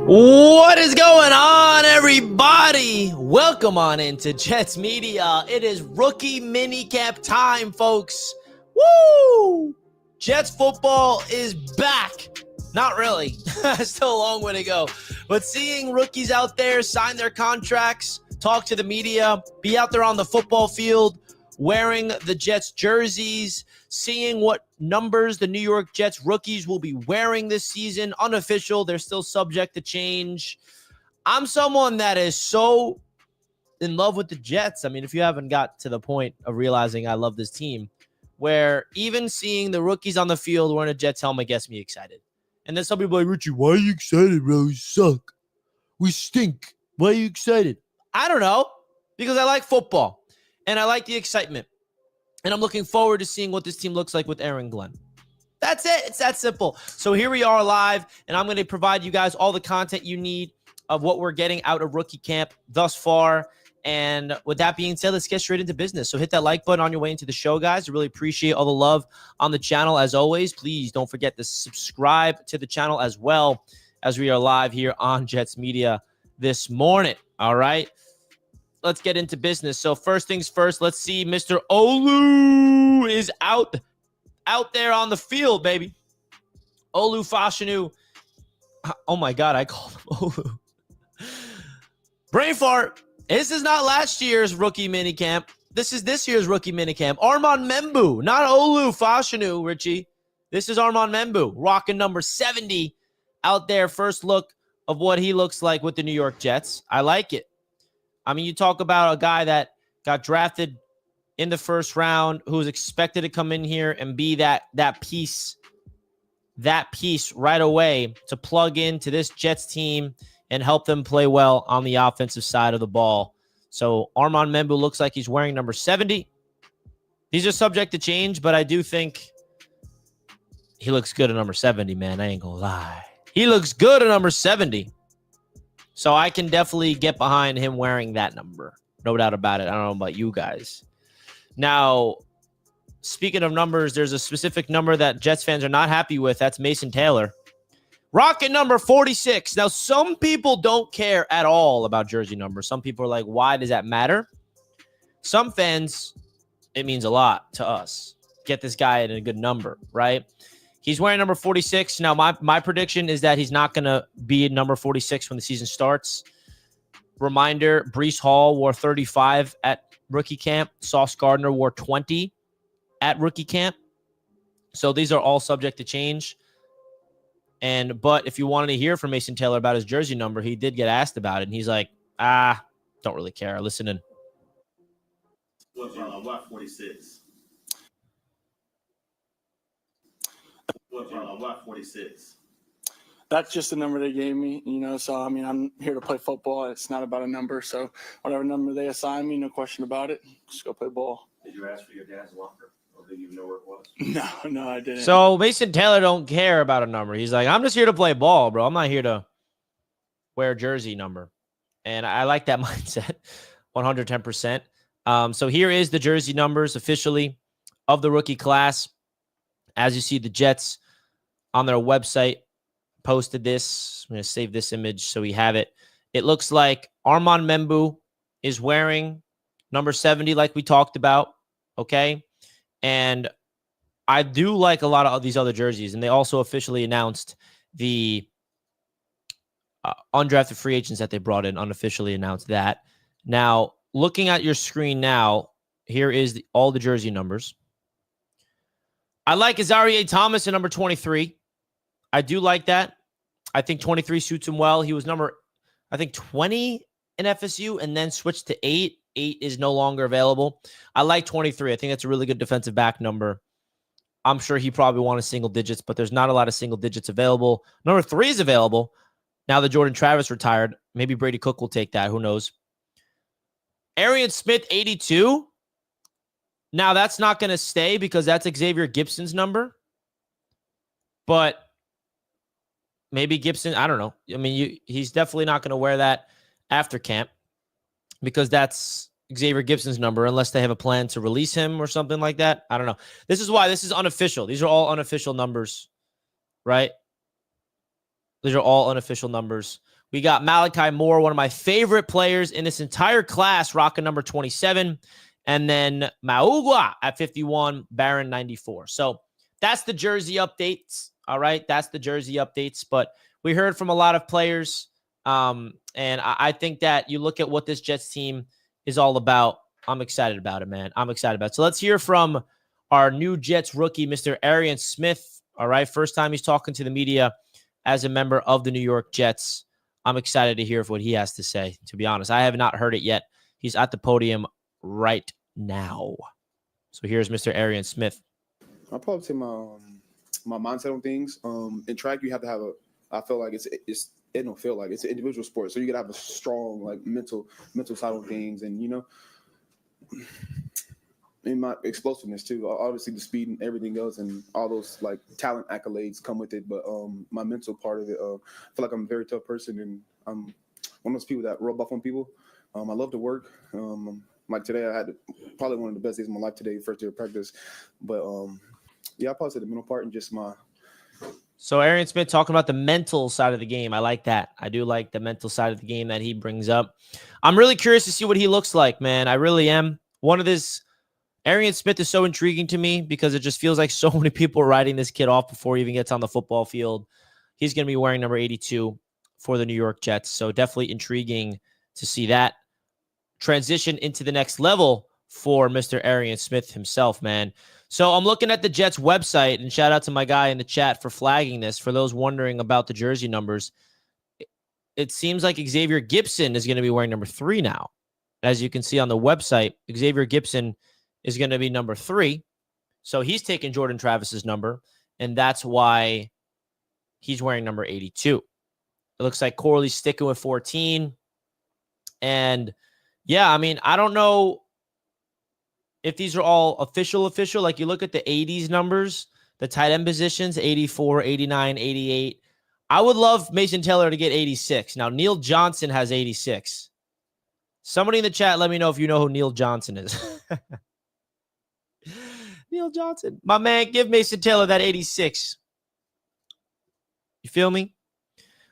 What is going on, everybody? Welcome on into Jets Media. It is rookie minicamp time, folks. Woo! Jets football is back. Not really. Still a long way to go. But seeing rookies out there sign their contracts, talk to the media, be out there on the football field, wearing the Jets jerseys, seeing what numbers the New York Jets rookies will be wearing this season. Unofficial, they're still subject to change. I'm someone that is so in love with the Jets. I mean, if you haven't got to the point of realizing I love this team, where even seeing the rookies on the field wearing a Jets helmet gets me excited. And then some people are like, Richie, why are you excited, bro? We suck. We stink. Why are you excited? I don't know. Because I like football. And I like the excitement. And I'm looking forward to seeing what this team looks like with Aaron Glenn. That's it. It's that simple. So here we are live, and I'm going to provide you guys all the content you need of what we're getting out of rookie camp thus far. And with that being said, let's get straight into business. So hit that like button on your way into the show, guys. I really appreciate all the love on the channel as always. Please don't forget to subscribe to the channel as well as we are live here on Jets Media this morning. All right. Let's get into business. So first things first, let's see Mr. Olu is out there on the field, baby. Olu Fashanu. Oh my God, I called him Olu. Brain fart. This is not last year's rookie minicamp. This is this year's rookie minicamp. Armand Membu, not Olu Fashanu, Richie. This is Armand Membu, rocking number 70 out there. First look of what he looks like with the New York Jets. I like it. I mean, you talk about a guy that got drafted in the first round who was expected to come in here and be that piece right away to plug into this Jets team and help them play well on the offensive side of the ball. So Armand Membu looks like he's wearing number 70. These are subject to change, but I do think he looks good at number 70, man. I ain't gonna lie. He looks good at number 70. So I can definitely get behind him wearing that number. No doubt about it. I don't know about you guys. Now, speaking of numbers, there's a specific number that Jets fans are not happy with. That's Mason Taylor. Rocking number 46. Now, some people don't care at all about jersey numbers. Some people are like, why does that matter? Some fans, it means a lot to us. Get this guy at a good number, right? He's wearing number 46. Now, my prediction is that he's not going to be number 46 when the season starts. Reminder, Breece Hall wore 35 at rookie camp. Sauce Gardner wore 20 at rookie camp. So these are all subject to change. But if you wanted to hear from Mason Taylor about his jersey number, he did get asked about it. And he's like, don't really care. Listen in. What 46? What 46? That's just the number they gave me, so, I mean, I'm here to play football. It's not about a number, so whatever number they assign me, no question about it. Just go play ball. Did you ask for your dad's locker? Or did you even know where it was? No, I didn't. So Mason Taylor don't care about a number. He's like, I'm just here to play ball, bro. I'm not here to wear a jersey number. And I like that mindset, 110%. So here is the jersey numbers officially of the rookie class. As you see, the Jets on their website posted this. I'm going to save this image so we have it. It looks like Armand Membu is wearing number 70 like we talked about, okay? And I do like a lot of these other jerseys, and they also officially announced the undrafted free agents that they brought in, unofficially announced that. Now, looking at your screen now, here is all the jersey numbers. I like Azareye'h Thomas at number 23. I do like that. I think 23 suits him well. He was number, 20 in FSU and then switched to 8. 8 is no longer available. I like 23. I think that's a really good defensive back number. I'm sure he probably wanted single digits, but there's not a lot of single digits available. Number 3 is available. Now that Jordan Travis retired, maybe Brady Cook will take that. Who knows? Arian Smith, 82. Now, that's not going to stay because that's Xavier Gibson's number. But maybe Gibson, I don't know. I mean, he's definitely not going to wear that after camp because that's Xavier Gibson's number unless they have a plan to release him or something like that. I don't know. This is why this is unofficial. These are all unofficial numbers, right? Those are all unofficial numbers. We got Malachi Moore, one of my favorite players in this entire class, rocking number 27. And then Maugua at 51, Barron 94. So that's the jersey updates. All right. That's the jersey updates. But we heard from a lot of players. And I think that you look at what this Jets team is all about. I'm excited about it, man. I'm excited about it. So let's hear from our new Jets rookie, Mr. Arian Smith. All right. First time he's talking to the media as a member of the New York Jets. I'm excited to hear what he has to say, to be honest. I have not heard it yet. He's at the podium right now. So here's Mr. Arian Smith. I'll probably say my mindset on things. In track, you have to have I feel like it's an individual sport. So you gotta have a strong like mental side on things, and in my explosiveness too. Obviously the speed and everything else and all those like talent accolades come with it. But my mental part of it, I feel like I'm a very tough person, and I'm one of those people that rub off on people. I love to work. Like today, I had probably one of the best days of my life today, first day of practice. But yeah, I probably say the mental part and just my. So Arian Smith talking about the mental side of the game. I like that. I do like the mental side of the game that he brings up. I'm really curious to see what he looks like, man. I really am. Arian Smith is so intriguing to me because it just feels like so many people are writing this kid off before he even gets on the football field. He's going to be wearing number 82 for the New York Jets. So definitely intriguing to see that transition into the next level for Mr. Arian Smith himself, man. So I'm looking at the Jets website, and shout out to my guy in the chat for flagging this. For those wondering about the jersey numbers, it seems like Xavier Gipson is going to be wearing number 3 now. As you can see on the website, Xavier Gipson is going to be number 3. So he's taking Jordan Travis's number, and that's why he's wearing number 82. It looks like Corley's sticking with 14. And yeah, I mean, I don't know if these are all official. Like you look at the 80s numbers, the tight end positions, 84, 89, 88. I would love Mason Taylor to get 86. Now, Neil Johnson has 86. Somebody in the chat, let me know if you know who Neil Johnson is. Neil Johnson. My man, give Mason Taylor that 86. You feel me?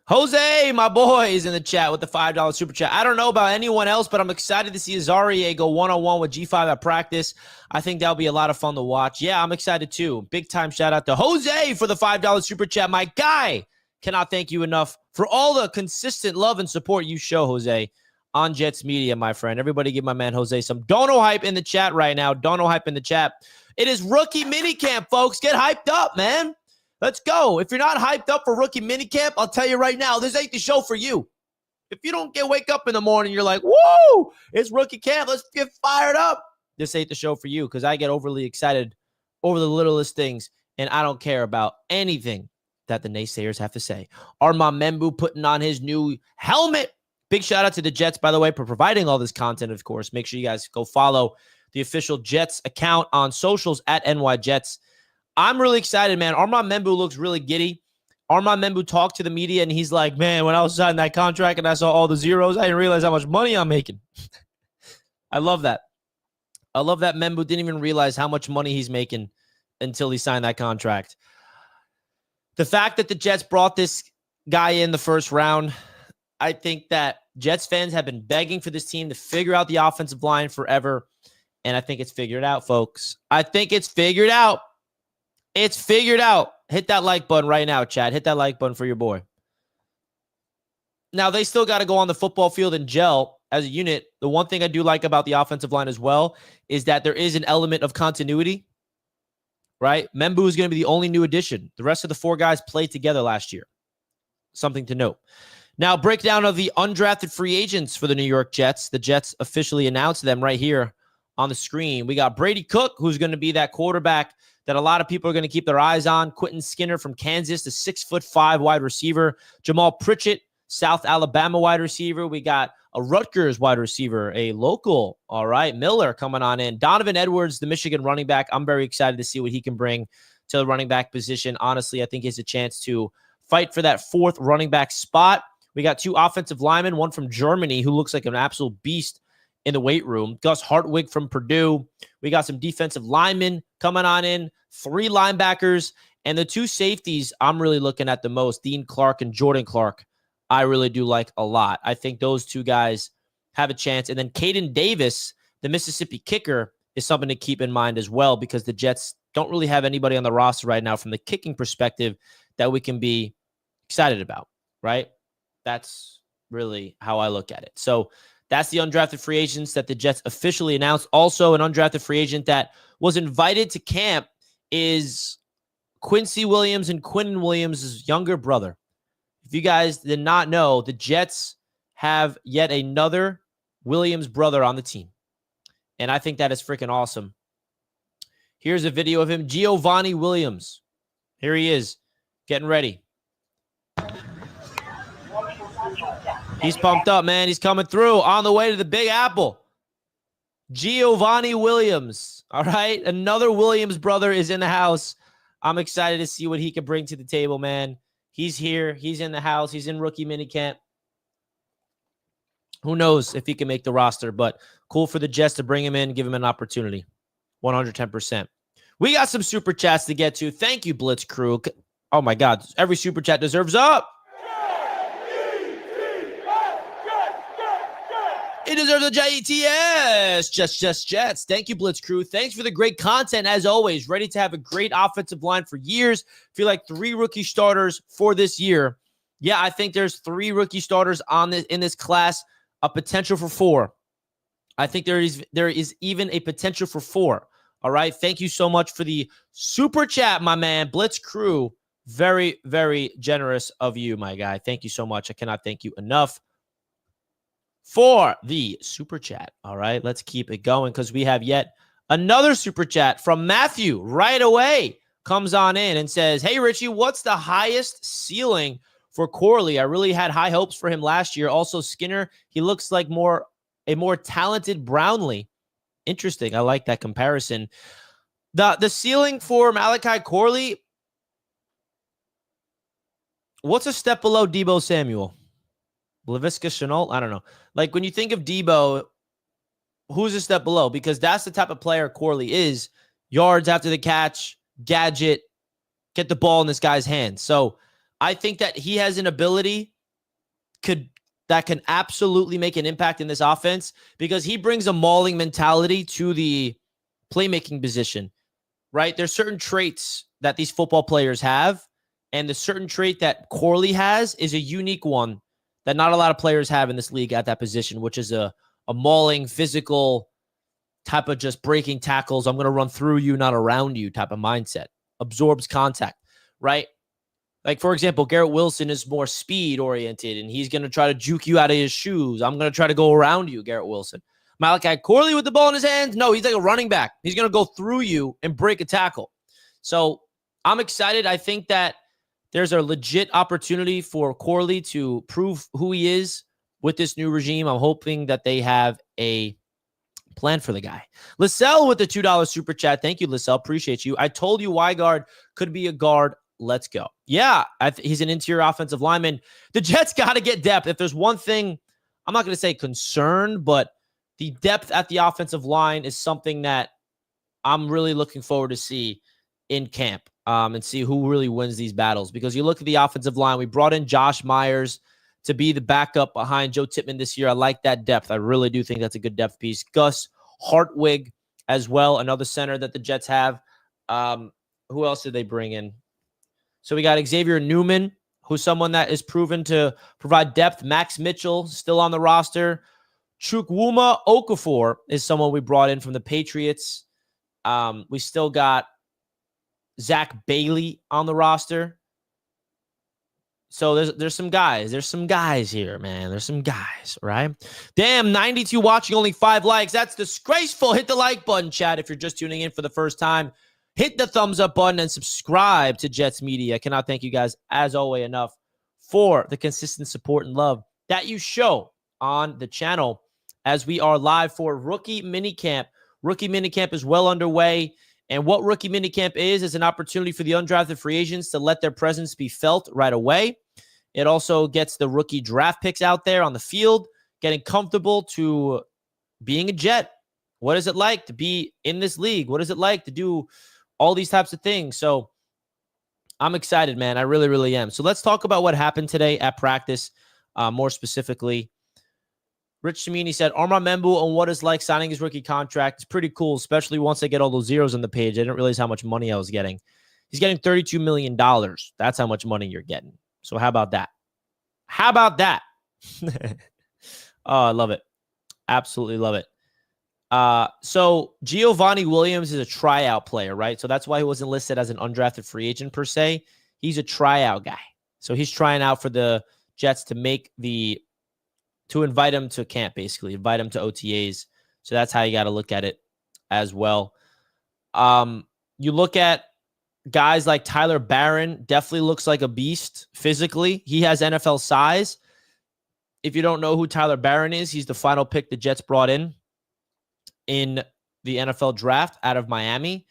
Jose, my boy, is in the chat with the $5 super chat. I don't know about anyone else, but I'm excited to see Azarie go one-on-one with G5 at practice. I think that'll be a lot of fun to watch. Yeah, I'm excited too. Big time shout out to Jose for the $5 super chat. My guy, cannot thank you enough for all the consistent love and support you show, Jose, on Jets Media, my friend. Everybody give my man Jose some dono hype in the chat right now. Dono hype in the chat. It is rookie minicamp, folks. Get hyped up, man. Let's go. If you're not hyped up for rookie minicamp, I'll tell you right now, this ain't the show for you. If you don't wake up in the morning, you're like, woo, it's rookie camp. Let's get fired up. This ain't the show for you because I get overly excited over the littlest things, and I don't care about anything that the naysayers have to say. Armand Membu putting on his new helmet. Big shout out to the Jets, by the way, for providing all this content, of course. Make sure you guys go follow the official Jets account on socials at NYJets. I'm really excited, man. Armand Membu looks really giddy. Armand Membu talked to the media, and he's like, man, when I was signing that contract and I saw all the zeros, I didn't realize how much money I'm making. I love that. I love that Membu didn't even realize how much money he's making until he signed that contract. The fact that the Jets brought this guy in the first round, I think that Jets fans have been begging for this team to figure out the offensive line forever, and I think it's figured out, folks. I think it's figured out. It's figured out. Hit that like button right now, Chad. Hit that like button for your boy. Now, they still got to go on the football field and gel as a unit. The one thing I do like about the offensive line as well is that there is an element of continuity, right? Membu is going to be the only new addition. The rest of the 4 guys played together last year. Something to note. Now, breakdown of the undrafted free agents for the New York Jets. The Jets officially announced them right here on the screen. We got Brady Cook, who's going to be that quarterback that a lot of people are going to keep their eyes on. Quentin Skinner from Kansas, the 6'5" wide receiver. Jamal Pritchett, South Alabama wide receiver. We got a Rutgers wide receiver, a local, all right, Miller coming on in. Donovan Edwards, the Michigan running back. I'm very excited to see what he can bring to the running back position. Honestly, I think he has a chance to fight for that 4th running back spot. We got 2 offensive linemen, one from Germany who looks like an absolute beast in the weight room. Gus Hartwig from Purdue. We got some defensive linemen coming on in, 3 linebackers, And the two safeties I'm really looking at the most, Dean Clark and Jordan Clark, I really do like a lot. I think those two guys have a chance. And then Caden Davis, the Mississippi kicker, is something to keep in mind as well, because the Jets don't really have anybody on the roster right now from the kicking perspective that we can be excited about, right? That's really how I look at it. So that's the undrafted free agents that the Jets officially announced. Also, an undrafted free agent that was invited to camp is Quincy Williams and Quinnen Williams' younger brother. If you guys did not know, the Jets have yet another Williams brother on the team. And I think that is freaking awesome. Here's a video of him, Giovanni Williams. Here he is, getting ready. He's pumped up, man. He's coming through on the way to the Big Apple. Giovanni Williams. All right. Another Williams brother is in the house. I'm excited to see what he can bring to the table, man. He's here. He's in the house. He's in rookie minicamp. Who knows if he can make the roster, but cool for the Jets to bring him in, give him an opportunity. 110%. We got some super chats to get to. Thank you, Blitz Crew. Oh, my God. Every super chat deserves up. It deserves a JETS. Jets. Thank you, Blitz Crew. Thanks for the great content, as always. Ready to have a great offensive line for years. Feel like 3 rookie starters for this year. Yeah, I think there's 3 rookie starters in this class, a potential for 4. I think there is even a potential for 4. All right. Thank you so much for the super chat, my man. Blitz Crew. Very, very generous of you, my guy. Thank you so much. I cannot thank you enough for the super chat. All right, let's keep it going because we have yet another super chat from Matthew right away. Comes on in and says, hey, Richie, what's the highest ceiling for Corley? I really had high hopes for him last year. Also, Skinner, he looks like a more talented Brownlee. Interesting. I like that comparison. The ceiling for Malachi Corley, what's a step below Deebo Samuel? Laviska Shenault? I don't know. Like, when you think of Deebo, who's a step below? Because that's the type of player Corley is. Yards after the catch, gadget, get the ball in this guy's hands. So I think that he has an ability that can absolutely make an impact in this offense because he brings a mauling mentality to the playmaking position, right? There's certain traits that these football players have, and the certain trait that Corley has is a unique one that not a lot of players have in this league at that position, which is a mauling, physical type of just breaking tackles. I'm going to run through you, not around you type of mindset. Absorbs contact, right? Like, for example, Garrett Wilson is more speed-oriented, and he's going to try to juke you out of his shoes. I'm going to try to go around you, Garrett Wilson. Malachi Corley with the ball in his hands? No, he's like a running back. He's going to go through you and break a tackle. So I'm excited. I think that there's a legit opportunity for Corley to prove who he is with this new regime. I'm hoping that they have a plan for the guy. Lissell with the $2 super chat. Thank you, Lissell. Appreciate you. I told you Weigard could be a guard. Let's go. Yeah, he's an interior offensive lineman. The Jets got to get depth. If there's one thing, I'm not going to say concerned, but the depth at the offensive line is something that I'm really looking forward to see in camp and see who really wins these battles. Because you look at the offensive line, we brought in Josh Myers to be the backup behind Joe Tippmann this year. I like that depth. I really do think that's a good depth piece. Gus Hartwig as well, another center that the Jets have. Who else did they bring in? So we got Xavier Newman, who's someone that is proven to provide depth. Max Mitchell, still on the roster. Chukwuma Okafor is someone we brought in from the Patriots. We still got Zach Bailey on the roster. So there's some guys. There's some guys here, man. There's some guys, right? Damn, 92 watching, only 5 likes. That's disgraceful. Hit the like button, chat, if you're just tuning in for the first time. Hit the thumbs up button and subscribe to Jets Media. I cannot thank you guys, as always, enough for the consistent support and love that you show on the channel as we are live for Rookie Minicamp. Rookie Minicamp is well underway. And what Rookie Minicamp is an opportunity for the undrafted free agents to let their presence be felt right away. It also gets the rookie draft picks out there on the field, getting comfortable to being a Jet. What is it like to be in this league? What is it like to do all these types of things? So I'm excited, man. I really, really am. So let's talk about what happened today at practice, more specifically. Rich Cimini said, Armand Membu on what it's like signing his rookie contract. It's pretty cool, especially once I get all those zeros on the page. I didn't realize how much money I was getting. He's getting $32 million. That's how much money you're getting. So how about that? How about that? Oh, I love it. Absolutely love it. So Giovanni Williams is a tryout player, right? So that's why he wasn't listed as an undrafted free agent per se. He's a tryout guy. So he's trying out for the Jets to invite him to camp, basically, invite him to OTAs. So that's how you got to look at it as well. You look at guys like Tyler Barron, definitely looks like a beast physically. He has NFL size. If you don't know who Tyler Barron is, he's the final pick the Jets brought in the NFL draft out of Miami.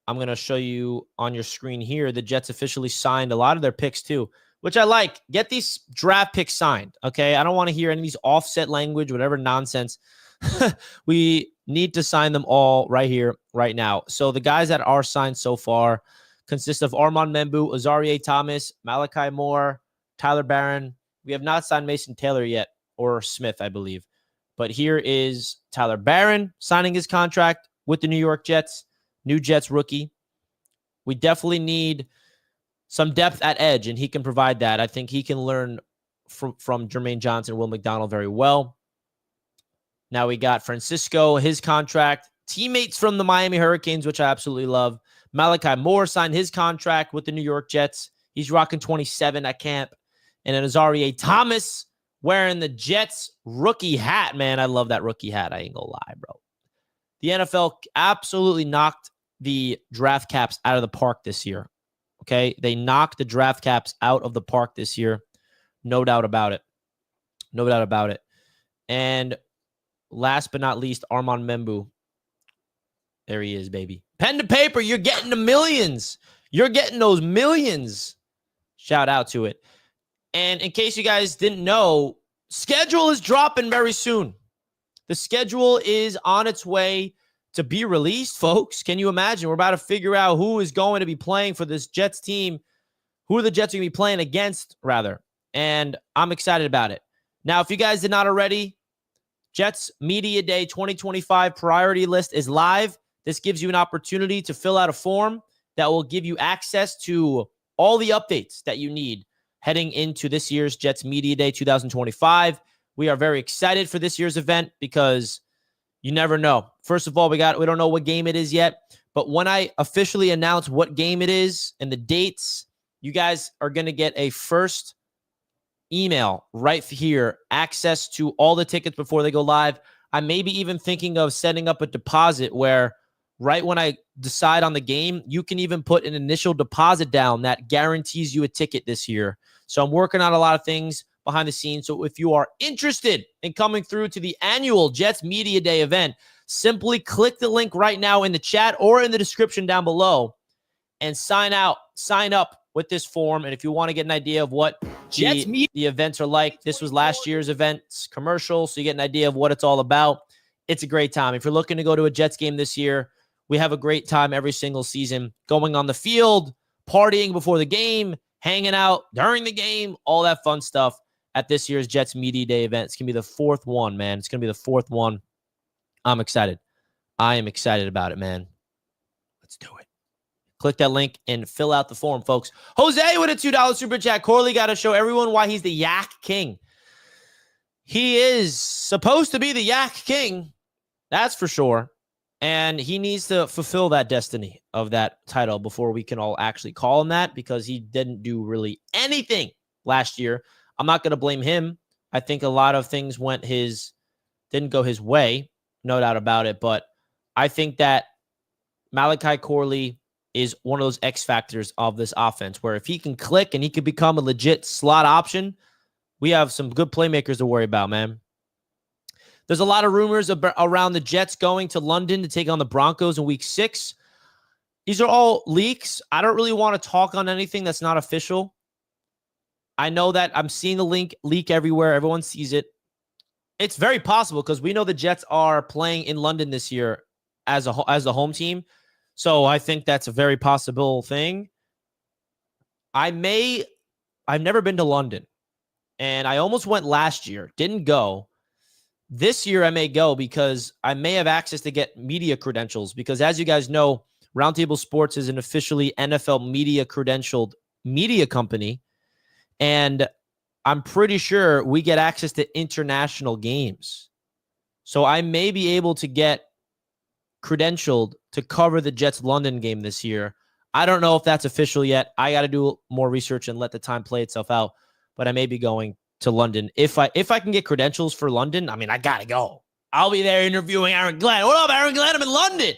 I'm going to show you on your screen here. The Jets officially signed a lot of their picks too, which I like. Get these draft picks signed, okay? I don't want to hear any of these offset language, whatever nonsense. We need to sign them all right here, right now. So the guys that are signed so far consist of Armand Membu, Azareye'h Thomas, Malachi Moore, Tyler Barron. We have not signed Mason Taylor yet, or Smith, I believe. But here is Tyler Barron signing his contract with the New York Jets, new Jets rookie. We definitely need some depth at edge, and he can provide that. I think he can learn from Jermaine Johnson, Will McDonald very well. Now we got Francisco, his contract. Teammates from the Miami Hurricanes, which I absolutely love. Malachi Moore signed his contract with the New York Jets. He's rocking 27 at camp. And then Azareye'h Thomas wearing the Jets rookie hat, man. I love that rookie hat. I ain't gonna lie, bro. The NFL absolutely knocked the draft caps out of the park this year. Okay? They knocked the draft caps out of the park this year. No doubt about it. No doubt about it. And last but not least, Armand Membu. There he is, baby. Pen to paper, you're getting the millions. You're getting those millions. Shout out to it. And in case you guys didn't know, schedule is dropping very soon. The schedule is on its way to be released, folks. Can you imagine? We're about to figure out who is going to be playing for this Jets team, who the Jets are going to be playing against, rather. And I'm excited about it. Now, if you guys did not already, Jets Media Day 2025 priority list is live. This gives you an opportunity to fill out a form that will give you access to all the updates that you need heading into this year's Jets Media Day 2025. We are very excited for this year's event because you never know. First of all, we don't know what game it is yet, but when I officially announce what game it is and the dates, you guys are going to get a first email right here, access to all the tickets before they go live. I may be even thinking of setting up a deposit where right when I decide on the game, you can even put an initial deposit down that guarantees you a ticket this year. So I'm working on a lot of things behind the scenes. So if you are interested in coming through to the annual Jets Media Day event, simply click the link right now in the chat or in the description down below and sign up with this form. And if you want to get an idea of what the events are like, this was last year's events commercial, so you get an idea of what it's all about. It's a great time. If you're looking to go to a Jets game this year, we have a great time every single season, going on the field, partying before the game, hanging out during the game, all that fun stuff at this year's Jets Media Day event. It's going to be the fourth one, man. It's going to be the fourth one. I'm excited. I am excited about it, man. Let's do it. Click that link and fill out the form, folks. Jose with a $2 super chat. Corley got to show everyone why he's the Yak King. He is supposed to be the Yak King. That's for sure. And he needs to fulfill that destiny of that title before we can all actually call him that, because he didn't do really anything last year. I'm not going to blame him. I think a lot of things didn't go his way, no doubt about it. But I think that Malachi Corley is one of those X factors of this offense, where if he can click and he can become a legit slot option, we have some good playmakers to worry about, man. There's a lot of rumors around the Jets going to London to take on the Broncos in Week 6. These are all leaks. I don't really want to talk on anything that's not official. I know that I'm seeing the leak everywhere. Everyone sees it. It's very possible because we know the Jets are playing in London this year as the home team. So I think that's a very possible thing. I've never been to London, and I almost went last year. Didn't go. This year I may go because I may have access to get media credentials because, as you guys know, Roundtable Sports is an officially NFL media credentialed media company, and I'm pretty sure we get access to international games. So I may be able to get credentialed to cover the Jets London game this year. I don't know if that's official yet. I got to do more research and let the time play itself out, but I may be going to London. If I can get credentials for London, I mean, I got to go. I'll be there interviewing Aaron Glenn. What up, Aaron Glenn? I'm in London.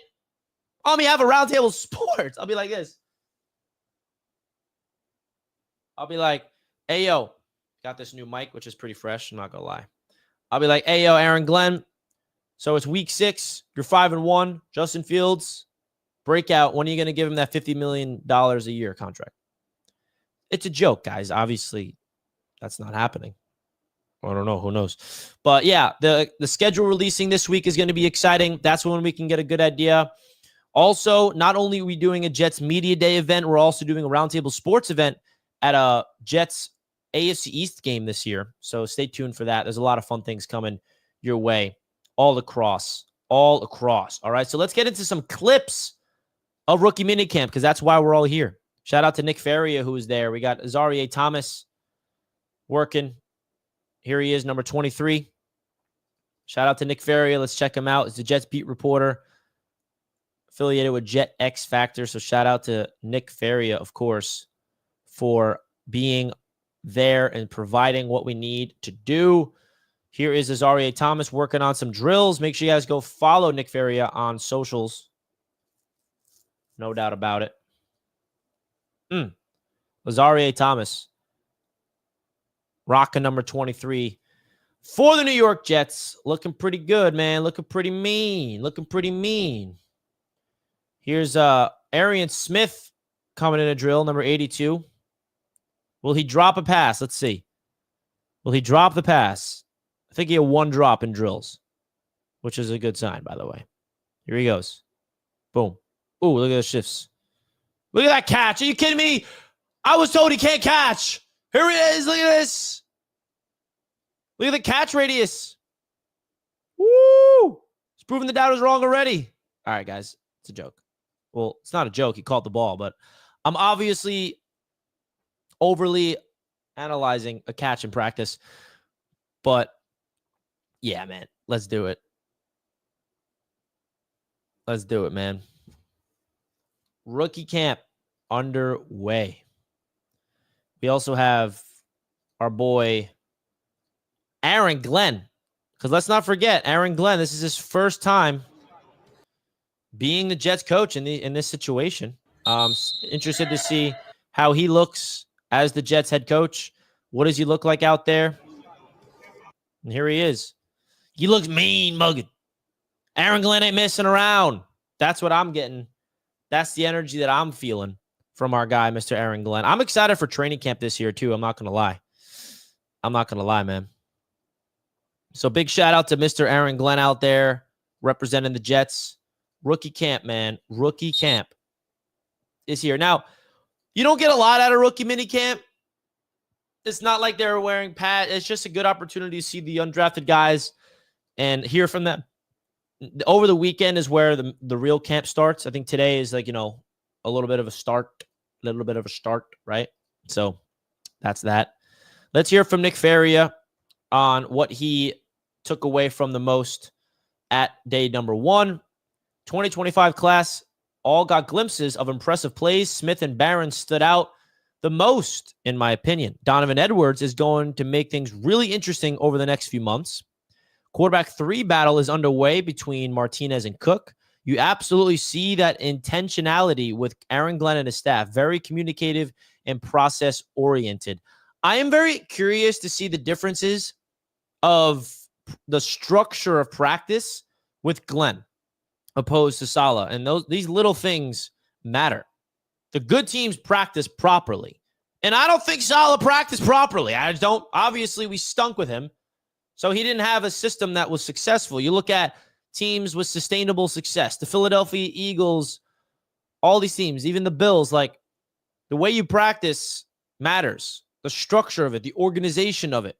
On behalf of Roundtable Sports, I'll be like this. I'll be like, hey, yo, got this new mic, which is pretty fresh. I'm not going to lie. I'll be like, hey, yo, Aaron Glenn. So it's week 6. You're 5-1. Justin Fields, breakout. When are you going to give him that $50 million a year contract? It's a joke, guys. Obviously, that's not happening. I don't know. Who knows? But yeah, the schedule releasing this week is going to be exciting. That's when we can get a good idea. Also, not only are we doing a Jets Media Day event, we're also doing a Roundtable Sports event at a Jets AFC East game this year. So stay tuned for that. There's a lot of fun things coming your way all across. All right, so let's get into some clips of rookie minicamp because that's why we're all here. Shout out to Nick Faria, who was there. We got Azarie Thomas working. Here he is, number 23. Shout out to Nick Faria. Let's check him out. He's the Jets beat reporter affiliated with Jet X Factor. So shout out to Nick Faria, of course, for being there and providing what we need to do. Here is Azarie Thomas working on some drills. Make sure you guys go follow Nick Faria on socials. No doubt about it. Azarie Thomas, rocking number 23 for the New York Jets. Looking pretty good, man. Looking pretty mean. Here's Arian Smith coming in a drill, number 82. Will he drop a pass? Let's see. Will he drop the pass? I think he had 1 drop in drills, which is a good sign, by the way. Here he goes. Boom. Ooh, look at the shifts. Look at that catch. Are you kidding me? I was told he can't catch. Here he is. Look at this. Look at the catch radius. Woo! He's proving the doubters wrong already. All right, guys. It's a joke. Well, it's not a joke. He caught the ball, but I'm obviously overly analyzing a catch in practice. But, yeah, man. Let's do it. Let's do it, man. Rookie camp underway. We also have our boy Aaron Glenn. Because let's not forget, Aaron Glenn, this is his first time being the Jets coach in this situation. Interested to see how he looks as the Jets head coach. What does he look like out there? And here he is. He looks mean mugging. Aaron Glenn ain't messing around. That's what I'm getting. That's the energy that I'm feeling from our guy, Mr. Aaron Glenn. I'm excited for training camp this year, too. I'm not going to lie, man. So big shout out to Mr. Aaron Glenn out there representing the Jets. Rookie camp, man. Rookie camp is here. Now, you don't get a lot out of rookie mini camp. It's not like they're wearing pads. It's just a good opportunity to see the undrafted guys and hear from them. Over the weekend is where the real camp starts. I think today is like, a little bit of a start, right? So that's that. Let's hear from Nick Faria on what he took away from the most at day number 1. 2025 class all got glimpses of impressive plays. Smith and Barron stood out the most, in my opinion. Donovan Edwards is going to make things really interesting over the next few months. Quarterback 3 battle is underway between Martinez and Cook. You absolutely see that intentionality with Aaron Glenn and his staff. Very communicative and process-oriented. I am very curious to see the differences of the structure of practice with Glenn opposed to Saleh. And these little things matter. The good teams practice properly. And I don't think Saleh practiced properly. Obviously, we stunk with him. So he didn't have a system that was successful. You look at teams with sustainable success, the Philadelphia Eagles, all these teams, even the Bills, like the way you practice matters. The structure of it, the organization of it,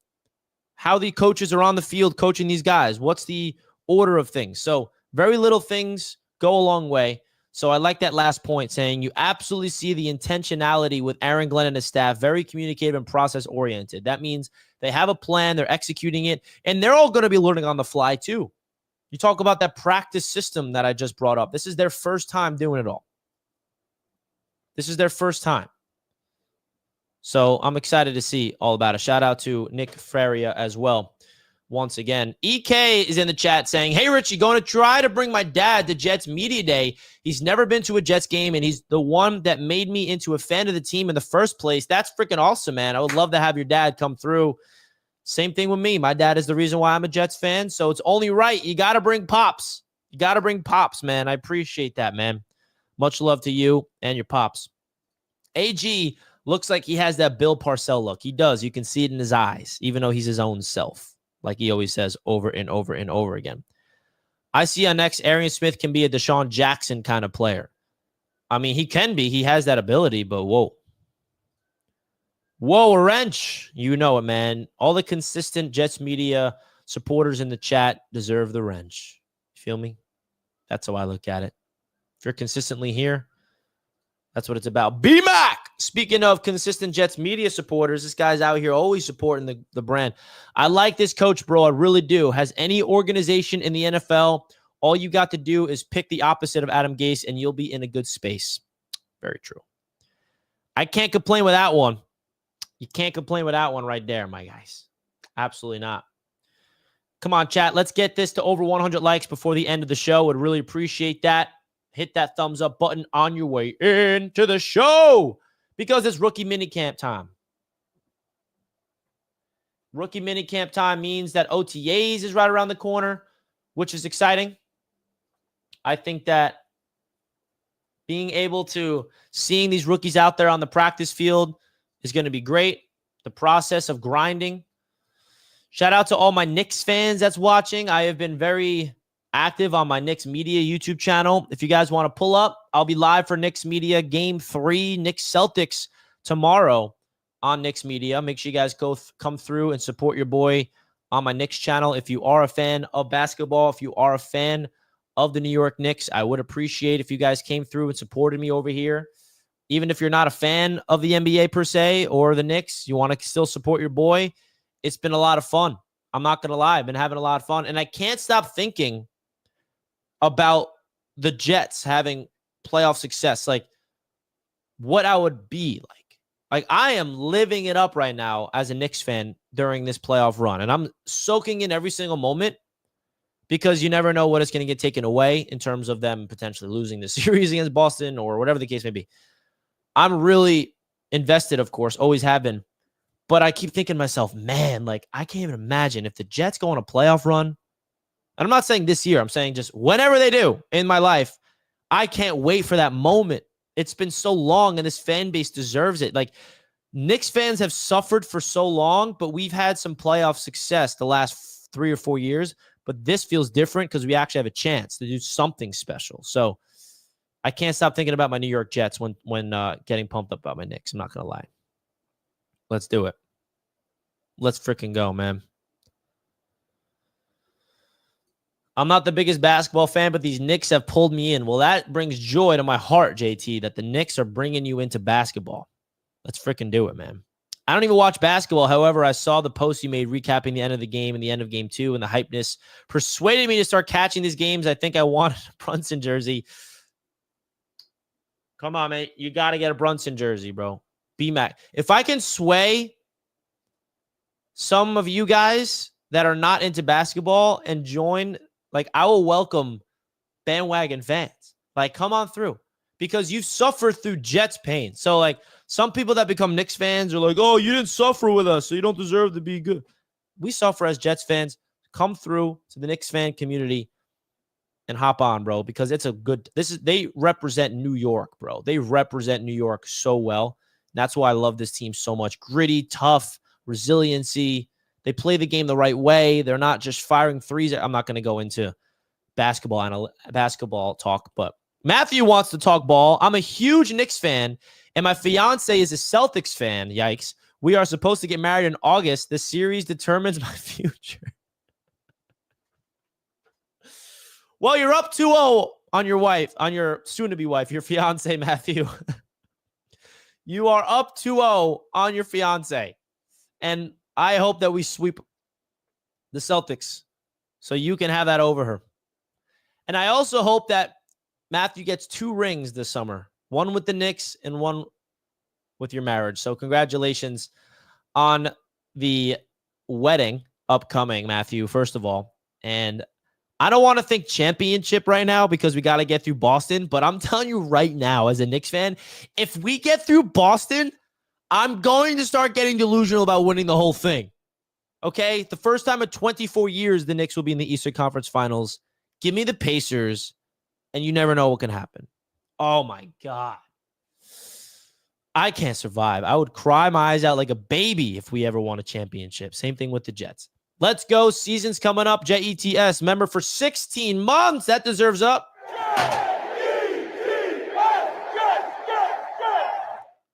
how the coaches are on the field coaching these guys. What's the order of things? So very little things go a long way. So I like that last point, saying you absolutely see the intentionality with Aaron Glenn and his staff, very communicative and process-oriented. That means they have a plan, they're executing it, and they're all going to be learning on the fly too. You talk about that practice system that I just brought up. This is their first time doing it all. This is their first time. So I'm excited to see all about it. Shout out to Nick Freria as well. Once again, EK is in the chat saying, hey, Richie, going to try to bring my dad to Jets Media Day. He's never been to a Jets game, and he's the one that made me into a fan of the team in the first place. That's freaking awesome, man. I would love to have your dad come through. Same thing with me. My dad is the reason why I'm a Jets fan, so it's only right. You got to bring Pops. You got to bring Pops, man. I appreciate that, man. Much love to you and your Pops. AG looks like he has that Bill Parcells look. He does. You can see it in his eyes, even though he's his own self, like he always says over and over and over again. I see on next, Arian Smith can be a Deshaun Jackson kind of player. I mean, he can be. He has that ability, but whoa. Whoa, a wrench. You know it, man. All the consistent Jets media supporters in the chat deserve the wrench. You feel me? That's how I look at it. If you're consistently here, that's what it's about. B-Mac! Speaking of consistent Jets media supporters, this guy's out here always supporting the brand. I like this coach, bro. I really do. Has any organization in the NFL, all you got to do is pick the opposite of Adam Gase, and you'll be in a good space. Very true. I can't complain with that one. You can't complain with that one right there, my guys. Absolutely not. Come on, chat. Let's get this to over 100 likes before the end of the show. Would really appreciate that. Hit that thumbs up button on your way into the show because it's rookie minicamp time. Rookie minicamp time means that OTAs is right around the corner, which is exciting. I think that being able to seeing these rookies out there on the practice field is going to be great. The process of grinding. Shout out to all my Knicks fans that's watching. I have been very active on my Knicks Media YouTube channel. If you guys want to pull up, I'll be live for Knicks Media Game 3, Knicks Celtics tomorrow on Knicks Media. Make sure you guys come through and support your boy on my Knicks channel. If you are a fan of basketball, if you are a fan of the New York Knicks, I would appreciate if you guys came through and supported me over here. Even if you're not a fan of the NBA per se or the Knicks, you want to still support your boy. It's been a lot of fun. I'm not going to lie. I've been having a lot of fun. And I can't stop thinking about the Jets having playoff success. Like, what I would be like. Like, I am living it up right now as a Knicks fan during this playoff run. And I'm soaking in every single moment because you never know what is going to get taken away in terms of them potentially losing the series against Boston or whatever the case may be. I'm really invested, of course, always have been. But I keep thinking to myself, man, like, I can't even imagine if the Jets go on a playoff run. And I'm not saying this year. I'm saying just whenever they do in my life, I can't wait for that moment. It's been so long, and this fan base deserves it. Like, Knicks fans have suffered for so long, but we've had some playoff success the last 3 or 4 years. But this feels different because we actually have a chance to do something special. So I can't stop thinking about my New York Jets when getting pumped up about my Knicks. I'm not going to lie. Let's do it. Let's freaking go, man. I'm not the biggest basketball fan, but these Knicks have pulled me in. Well, that brings joy to my heart, JT, that the Knicks are bringing you into basketball. Let's freaking do it, man. I don't even watch basketball. However, I saw the post you made recapping the end of the game and the end of game 2, and the hypeness persuaded me to start catching these games. I think I wanted a Brunson jersey. Come on, man. You got to get a Brunson jersey, bro. B-Mac. If I can sway some of you guys that are not into basketball and join, like, I will welcome bandwagon fans. Like, come on through. Because you've suffered through Jets pain. So, like, some people that become Knicks fans are like, oh, you didn't suffer with us, so you don't deserve to be good. We suffer as Jets fans. Come through to the Knicks fan community and hop on, bro, because it's a good, they represent New York, bro. They represent New York so well. And that's why I love this team so much. Gritty, tough, resiliency. They play the game the right way. They're not just firing threes. I'm not going to go into basketball talk, but Matthew wants to talk ball. I'm a huge Knicks fan, And my fiance is a Celtics fan. Yikes. We are supposed to get married in August. This series determines my future. Well, you're up 2-0 on your wife, on your soon-to-be wife, your fiance, Matthew. You are up 2-0 on your fiance. And I hope that we sweep the Celtics so you can have that over her. And I also hope that Matthew gets 2 rings this summer. One with the Knicks and one with your marriage. So congratulations on the wedding upcoming, Matthew, first of all. And I don't want to think championship right now because we got to get through Boston. But I'm telling you right now, as a Knicks fan, if we get through Boston, I'm going to start getting delusional about winning the whole thing. Okay? The first time in 24 years, the Knicks will be in the Eastern Conference Finals. Give me the Pacers, and you never know what can happen. Oh, my God. I can't survive. I would cry my eyes out like a baby if we ever won a championship. Same thing with the Jets. Let's go. Season's coming up. JETS, member for 16 months. That deserves up.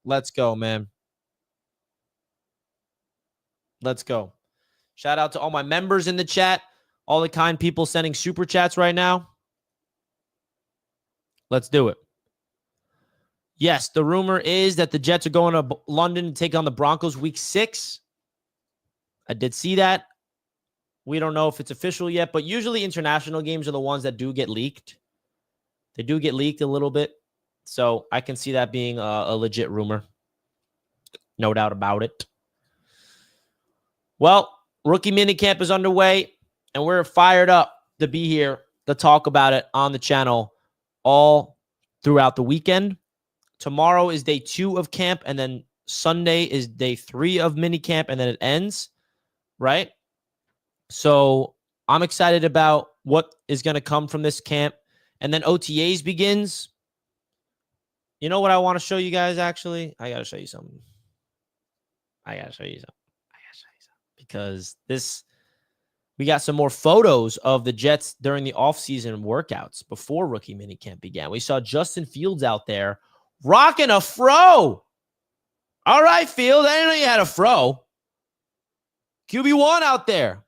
Let's go, man. Let's go. Shout out to all my members in the chat. All the kind people sending super chats right now. Let's do it. Yes, the rumor is that the Jets are going to London to take on the Broncos week 6. I did see that. We don't know if it's official yet, but usually international games are the ones that do get leaked. They do get leaked a little bit. So I can see that being a legit rumor. No doubt about it. Well, rookie minicamp is underway, and we're fired up to be here to talk about it on the channel all throughout the weekend. Tomorrow is day 2 of camp, and then Sunday is day 3 of minicamp, and then it ends, right? So I'm excited about what is going to come from this camp. And then OTAs begins. You know what I want to show you guys, actually? I got to show you something. Because we got some more photos of the Jets during the offseason workouts before rookie minicamp began. We saw Justin Fields out there rocking a fro. All right, Fields. I didn't know you had a fro. QB1 out there.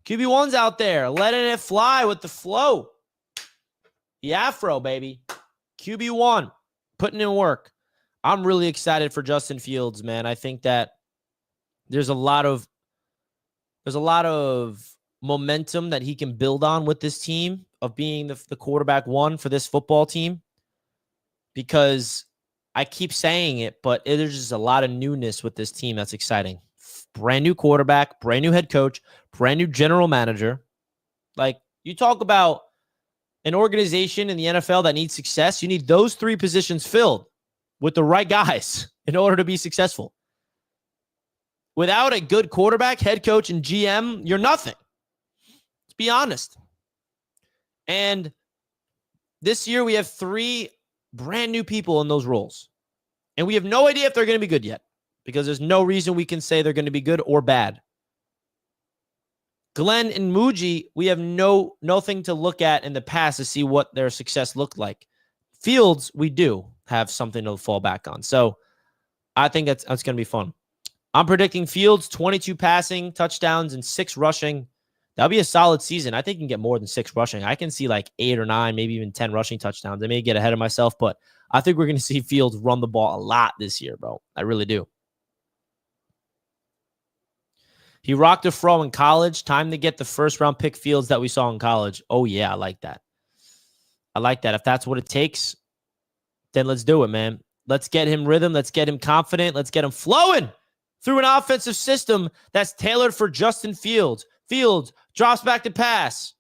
QB1's out there letting it fly with the flow. The afro, baby. QB1 putting in work. I'm really excited for Justin Fields, man. I think that there's a lot of momentum that he can build on with this team of being the quarterback 1 for this football team, because I keep saying it, but there's just a lot of newness with this team that's exciting. Brand new quarterback, brand new head coach, brand new general manager. Like, you talk about an organization in the NFL that needs success, you need those 3 positions filled with the right guys in order to be successful. Without a good quarterback, head coach, and GM, you're nothing. Let's be honest. And this year we have 3 brand new people in those roles. And we have no idea if they're going to be good yet, because there's no reason we can say they're going to be good or bad. Glenn and Muji, we have nothing to look at in the past to see what their success looked like. Fields, we do have something to fall back on. So I think that's going to be fun. I'm predicting Fields, 22 passing touchdowns and 6 rushing. That'll be a solid season. I think you can get more than 6 rushing. I can see like 8 or 9, maybe even 10 rushing touchdowns. I may get ahead of myself, but I think we're going to see Fields run the ball a lot this year, bro. I really do. He rocked a fro in college. Time to get the first-round pick Fields that we saw in college. Oh, yeah, I like that. I like that. If that's what it takes, then let's do it, man. Let's get him rhythm. Let's get him confident. Let's get him flowing through an offensive system that's tailored for Justin Fields. Fields drops back to pass,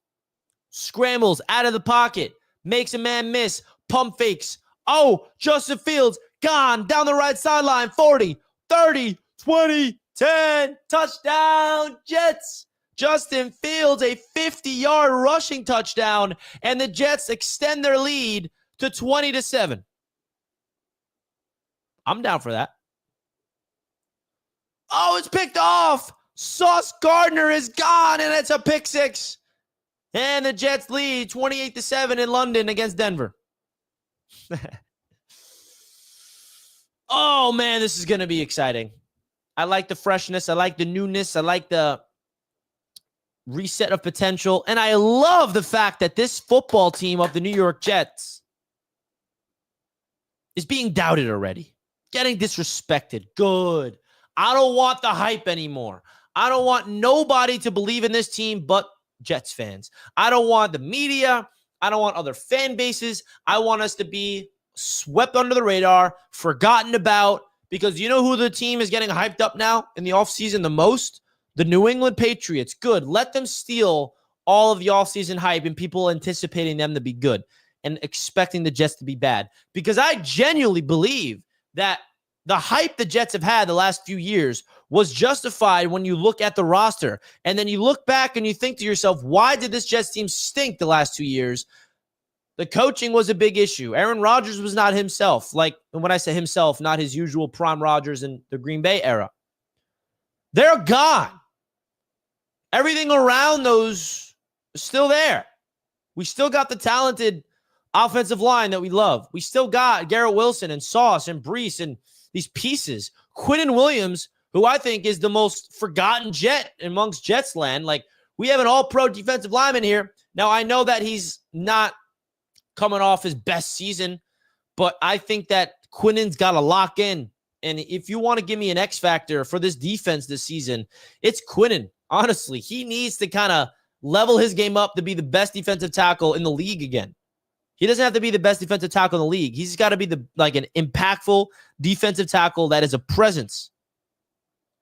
scrambles out of the pocket, makes a man miss, pump fakes. Oh, Justin Fields gone down the right sideline. 40, 30, 20, 10, touchdown, Jets. Justin Fields, a 50-yard rushing touchdown, and the Jets extend their lead to 20-7. I'm down for that. Oh, it's picked off. Sauce Gardner is gone, and it's a pick 6. And the Jets lead 28-7 in London against Denver. Oh, man, this is going to be exciting. I like the freshness. I like the newness. I like the reset of potential. And I love the fact that this football team of the New York Jets is being doubted already, getting disrespected. Good. I don't want the hype anymore. I don't want nobody to believe in this team but Jets fans. I don't want the media. I don't want other fan bases. I want us to be swept under the radar, forgotten about, because you know who the team is getting hyped up now in the offseason the most? The New England Patriots. Good. Let them steal all of the offseason hype and people anticipating them to be good and expecting the Jets to be bad. Because I genuinely believe that the hype the Jets have had the last few years was justified when you look at the roster. And then you look back and you think to yourself, why did this Jets team stink the last 2 years? The coaching was a big issue. Aaron Rodgers was not himself. Like, and when I say himself, not his usual prime Rodgers in the Green Bay era. They're gone. Everything around those is still there. We still got the talented offensive line that we love. We still got Garrett Wilson and Sauce and Brees and these pieces. Quinnen Williams, who I think is the most forgotten Jet amongst Jets land. Like, we have an all-pro defensive lineman here. Now, I know that he's not coming off his best season, but I think that Quinnen's got to lock in. And if you want to give me an X factor for this defense this season, it's Quinnen. Honestly, he needs to kind of level his game up to be the best defensive tackle in the league again. He doesn't have to be the best defensive tackle in the league. He's got to be an impactful defensive tackle that is a presence,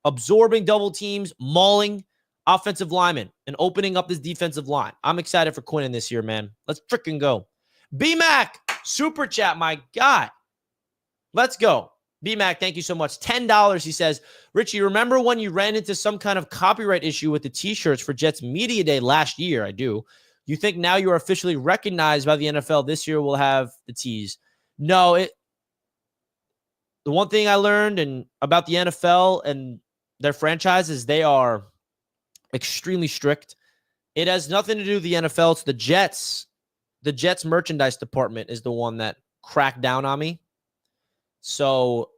absorbing double teams, mauling offensive linemen, and opening up this defensive line. I'm excited for Quinnen this year, man. Let's freaking go. B-Mac, super chat, my guy. Let's go. B-Mac, thank you so much. $10, he says, Richie, remember when you ran into some kind of copyright issue with the T-shirts for Jets Media Day last year? I do. You think now you are officially recognized by the NFL this year we'll have the tees? No, the one thing I learned about the NFL and their franchises, they are extremely strict. It has nothing to do with the NFL. It's the Jets. The Jets merchandise department is the one that cracked down on me. So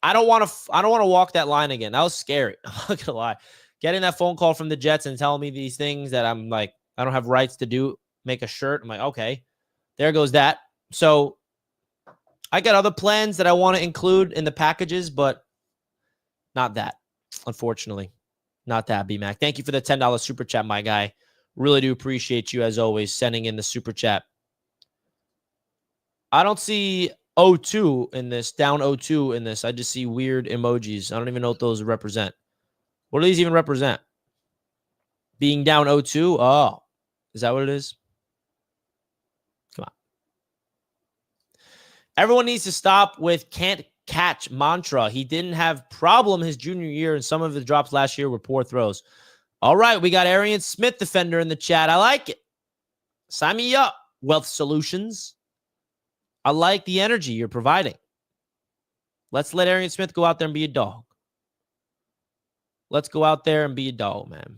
I don't want to walk that line again. That was scary. I'm not gonna lie. Getting that phone call from the Jets and telling me these things that I'm like, I don't have rights to make a shirt. I'm like, okay, there goes that. So I got other plans that I want to include in the packages, but not that, unfortunately. Not that, B-Mac. Thank you for the $10 super chat, my guy. Really do appreciate you, as always, sending in the super chat. I don't see 0-2 in this, down 0-2 in this. I just see weird emojis. I don't even know what those represent. What do these even represent? Being down 0-2? Oh, is that what it is? Come on. Everyone needs to stop with can't catch mantra. He didn't have problem his junior year, and some of the drops last year were poor throws. All right, we got Arian Smith defender in the chat. I like it. Sign me up, Wealth Solutions. I like the energy you're providing. Let's let Arian Smith go out there and be a dog. Let's go out there and be a dog, man.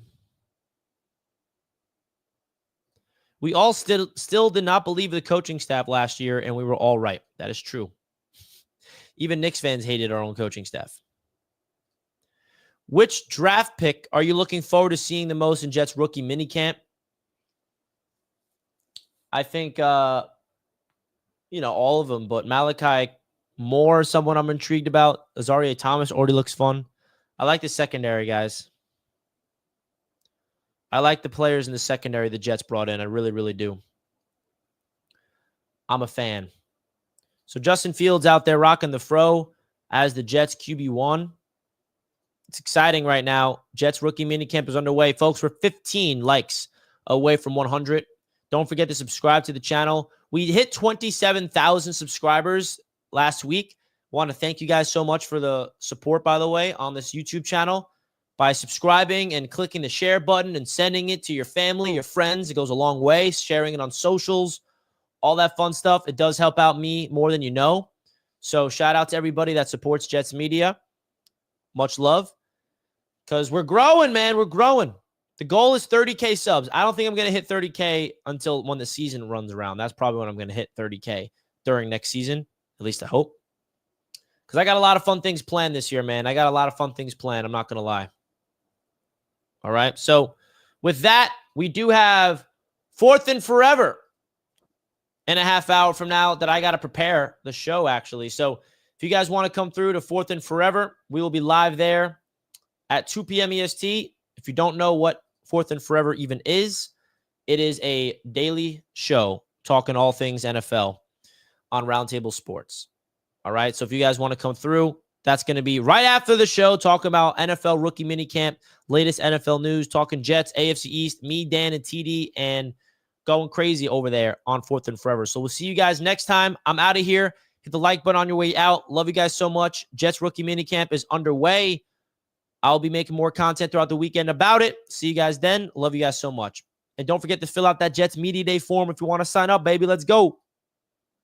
We all still did not believe the coaching staff last year, and we were all right. That is true. Even Knicks fans hated our own coaching staff. Which draft pick are you looking forward to seeing the most in Jets rookie minicamp? I think, all of them, but Malachi Moore, someone I'm intrigued about. Azaria Thomas already looks fun. I like the secondary, guys. I like the players in the secondary the Jets brought in. I really, really do. I'm a fan. So Justin Fields out there rocking the fro as the Jets QB1. It's exciting right now. Jets rookie minicamp is underway. Folks, we're 15 likes away from 100. Don't forget to subscribe to the channel. We hit 27,000 subscribers last week. Want to thank you guys so much for the support, by the way, on this YouTube channel. By subscribing and clicking the share button and sending it to your family, your friends. It goes a long way. Sharing it on socials, all that fun stuff. It does help out me more than you know. So shout out to everybody that supports Jets Media. Much love. Because we're growing, man. We're growing. The goal is 30K subs. I don't think I'm going to hit 30K until when the season runs around. That's probably when I'm going to hit 30K during next season. At least I hope. because I got a lot of fun things planned this year, man. I got a lot of fun things planned. I'm not going to lie. All right. So with that, we do have 4th and Forever in a half hour from now that I got to prepare the show, actually. So if you guys want to come through to 4th and Forever, we will be live there at 2 p.m. EST. If you don't know what 4th and Forever even is, it is a daily show talking all things NFL on Roundtable Sports. All right. So if you guys want to come through, that's going to be right after the show, talking about NFL rookie minicamp, latest NFL news, talking Jets, AFC East, me, Dan, and TD, and going crazy over there on 4th and Forever. So we'll see you guys next time. I'm out of here. Hit the like button on your way out. Love you guys so much. Jets rookie minicamp is underway. I'll be making more content throughout the weekend about it. See you guys then. Love you guys so much. And don't forget to fill out that Jets Media Day form if you want to sign up, baby. Let's go.